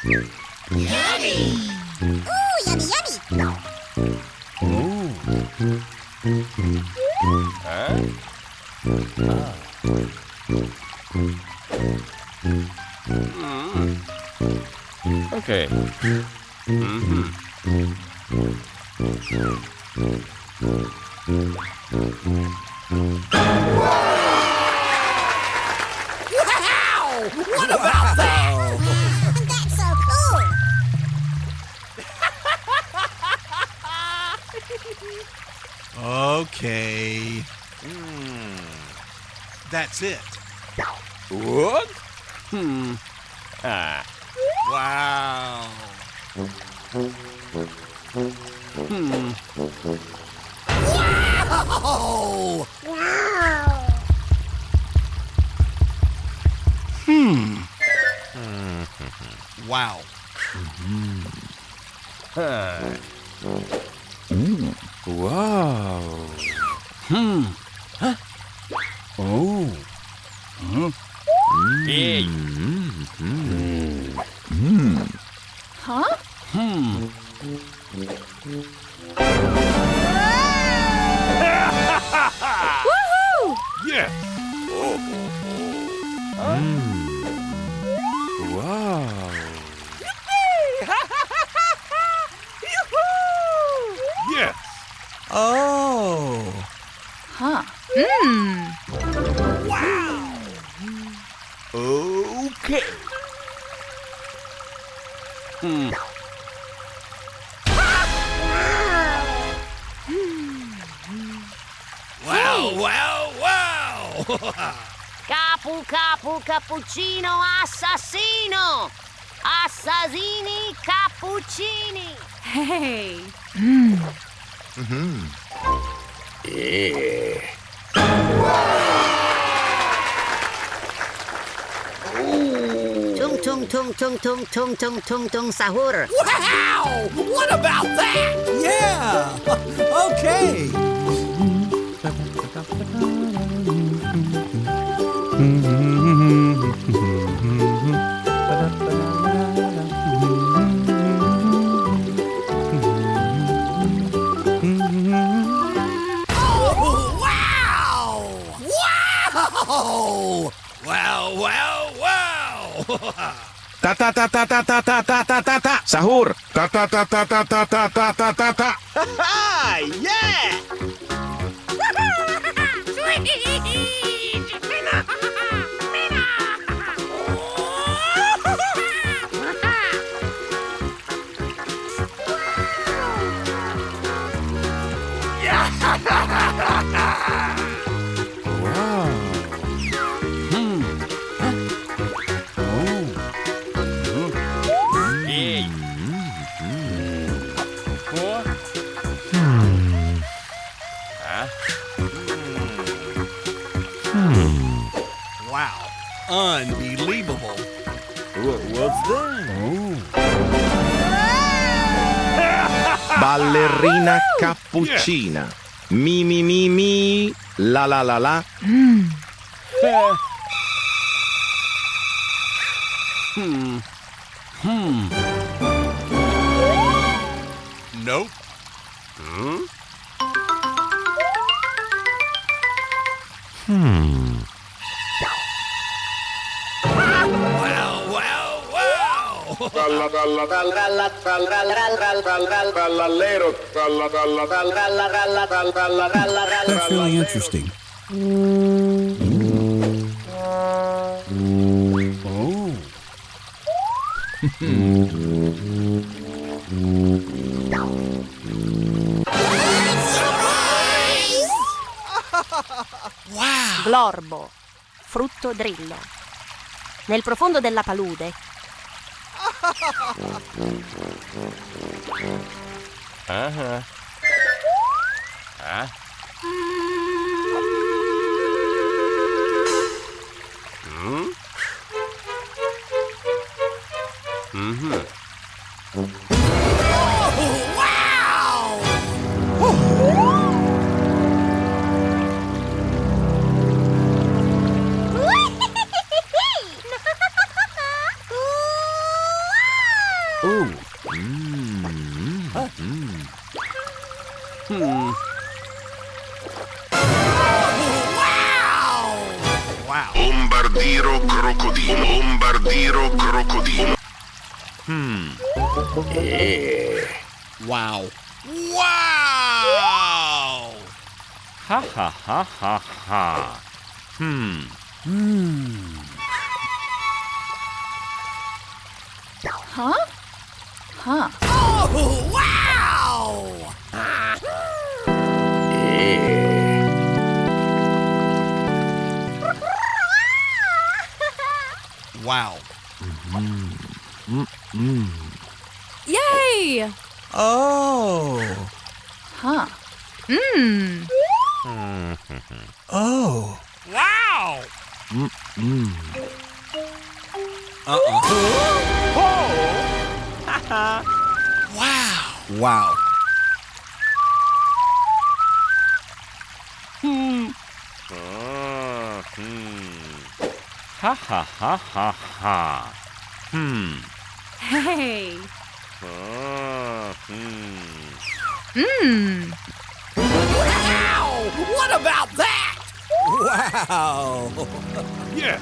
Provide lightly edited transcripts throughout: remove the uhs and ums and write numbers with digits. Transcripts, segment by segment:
Yummy! Ooh, yummy, yummy! Ooh. Huh? Okay. Wow! What about that? That's so cool! Okay. That's it. What? Ah. Wow. Wow! Wow! Wow. Wow. Oh. Hey. Huh? Woohoo! Yes. Wow. Yes. Oh. Huh. Okay. Wow, wow, wow! Capu capu cappuccino assassino! Assassini cappuccini! Hey. Tung tung tung tung tung tung tung tung tung sahur! Wow! What about that? Yeah! Okay! Oh, wow! Wow! Wow, wow, wow! Ta ta ta ta ta ta ta ta ta ta ta. Sahur. Ta ta ta ta ta ta ta ta ta ta ta. Hi, yeah! Hey. What? Huh? Wow, unbelievable. What's that? Ballerina cappuccina. Mi mi mi mi. La la la la. Nope. Wow, wow, wow! That's really interesting. Oh. Wow! Glorbo, frutto drillo. Nel profondo della palude. Uh-huh. Huh? Ooh. Wow. Bombardiro crocodilo. Bombardiro crocodilo. Wow. Wow. Ha ha ha ha ha. Huh? Huh. Oh, wow! Wow. Yay! Oh. Huh. Mmm. Oh. Wow! Wow. Wow. Ha ha ha ha ha. Hey. Mmm. Wow! What about that? Wow. Yeah.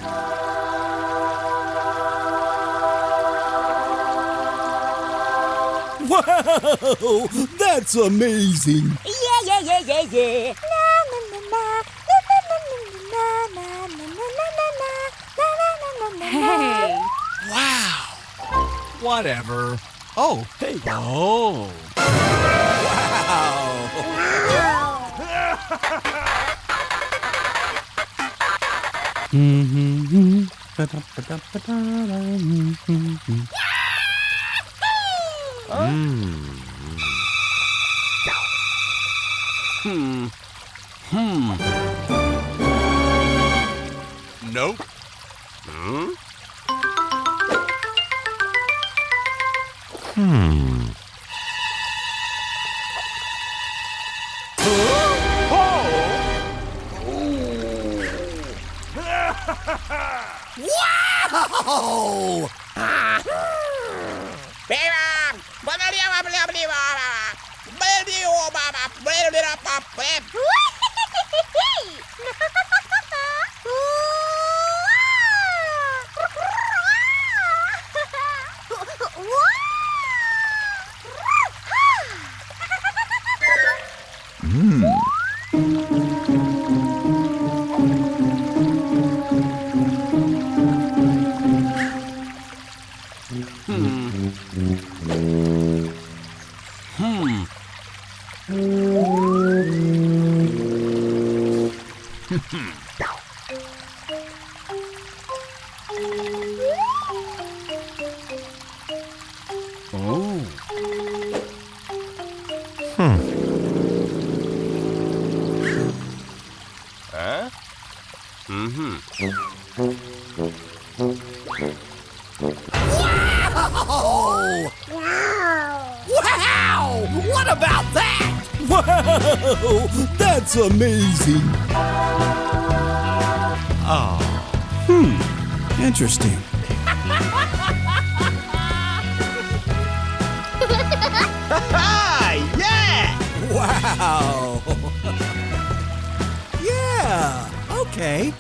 Wow, that's amazing. Yeah, yeah, yeah, yeah, yeah. Na, na, na, na. Na, na, na, na, na, na, na, na, na, na, na, na, na, na, na. Hey. Wow. Whatever. Oh. Hey. Oh. Nope. Wow! Huh? Oh! Wow! What about that? Wow, that's amazing. Interesting. Wow. Yeah. Okay.